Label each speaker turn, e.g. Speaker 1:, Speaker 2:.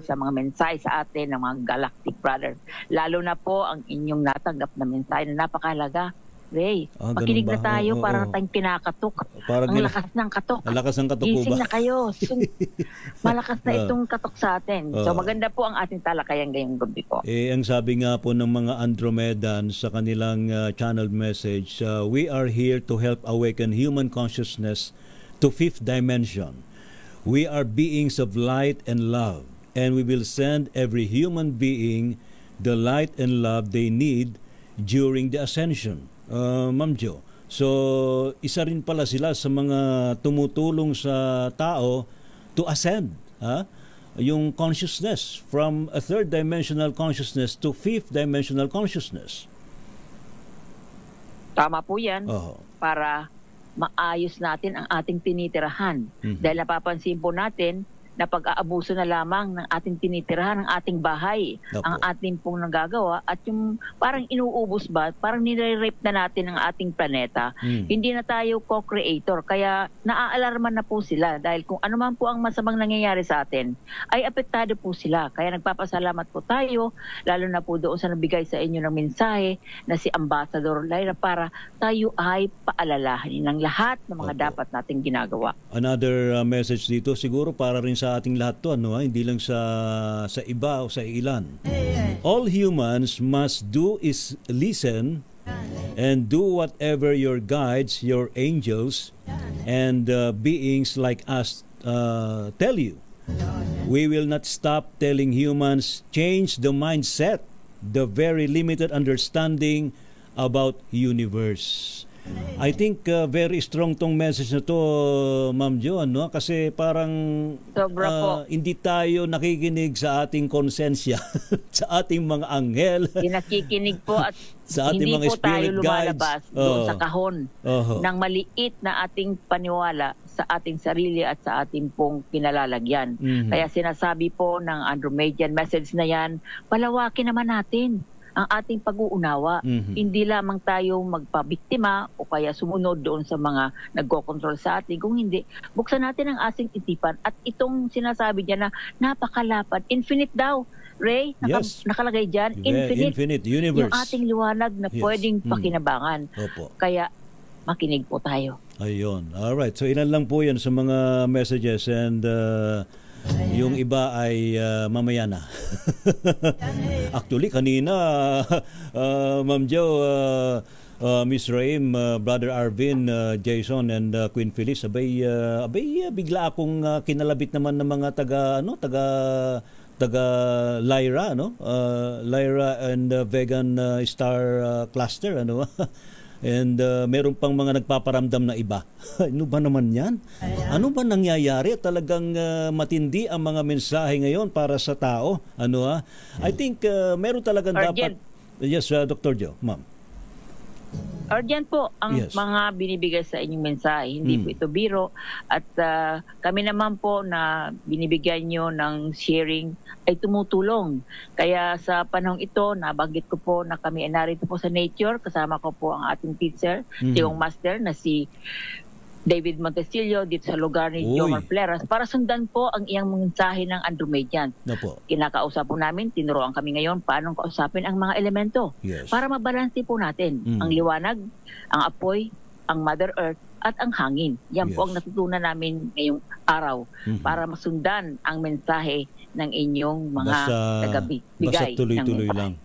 Speaker 1: sa mga mensahe sa atin ng mga Galactic Brothers. Lalo na po ang inyong natanggap na mensahe na napakahalaga. Ray, makinig na tayo, para tayong kinakatok. Ang lakas ng katok.
Speaker 2: Ang lakas ng katok po ba?
Speaker 1: Gising na kayo. Malakas na itong katok sa atin. So maganda po ang ating talakayan ngayong gabi po.
Speaker 2: Ang sabi nga po ng mga Andromedans sa kanilang channeled message, we are here to help awaken human consciousness to fifth dimension. We are beings of light and love, and we will send every human being the light and love they need during the ascension. Ma'am Jo, so isa rin pala sila sa mga tumutulong sa tao to ascend, yung consciousness from a third dimensional consciousness to fifth dimensional consciousness.
Speaker 1: Tama po yan. Para maayos natin ang ating tinitirahan. Dahil napapansin po natin na pag-aabuso na lamang ng ating tinitirahan, ng ating bahay, ang ating pong nagagawa, at yung parang inuubos ba, parang nire-rape na natin ang ating planeta. Hindi na tayo co-creator, kaya naaalarman na po sila dahil kung ano man po ang masamang nangyayari sa atin, ay apektado po sila. Kaya nagpapasalamat po tayo, lalo na po doon sa nabigay sa inyo ng mensahe na si Ambassador Lyra, para tayo ay paalalahanin ng lahat ng mga dapat nating ginagawa.
Speaker 2: Another message dito, siguro para rin sa ating lahat to, hindi lang sa iba o sa ilan. All humans must do is listen and do whatever your guides, your angels, and beings like us tell you. We will not stop telling humans, change the mindset, the very limited understanding about universe. I think very strong tong message na to, Ma'am Jo, kasi parang hindi tayo nakikinig sa ating konsensya, sa ating mga anghel.
Speaker 1: Hindi nakikinig po at
Speaker 2: sa ating
Speaker 1: hindi
Speaker 2: mga
Speaker 1: po tayo lumalabas doon sa kahon ng maliit na ating paniwala sa ating sarili at sa ating pong kinalalagyan. Kaya sinasabi po ng Andromedian message na yan, palawakin naman natin ang ating pag-uunawa. Hindi lamang tayo magpabiktima o kaya sumunod doon sa mga nagko-control sa atin. Kung hindi, buksan natin ang ating isipan. At itong sinasabi niya na napakalapad, infinite daw. Ray, nakalagay dyan, infinite universe. Yung ating liwanag na pwedeng pakinabangan. Kaya makinig po tayo.
Speaker 2: Ayun. Alright. So ilan lang po yan sa mga messages, and yung iba ay mamaya na. Actually, kanina, Ma'am Jo, Miss Raim, Brother Arvin, Jason, and Queen Phyllis, abay bigla akong kinalabit naman ng mga taga Lyra, Lyra and Vegan Star Cluster, and meron pang mga nagpaparamdam na iba. Ano ba naman yan? Ano ba nangyayari? Talagang matindi ang mga mensahe ngayon para sa tao. I think meron talagang dapat. Yes, Dr. Jo, ma'am.
Speaker 1: Urgent po ang mga binibigay sa inyong mensahe. Hindi po ito biro. At kami naman po na binibigyan nyo ng sharing ay tumutulong. Kaya sa panahong ito, nabanggit ko po na kami ay narito po sa nature. Kasama ko po ang ating teacher, yung master na si David Montesillo dito sa lugar ni Jomar Fleras para sundan po ang iyang mensahe ng Andromedian. Kinakausap po namin, tinuruan kami ngayon paano kausapin ang mga elemento para mabalansi po natin ang liwanag, ang apoy, ang Mother Earth at ang hangin. Yan po ang natutunan namin ngayong araw para masundan ang mensahe ng inyong mga tagabigay.
Speaker 2: Basta tuloy-tuloy lang.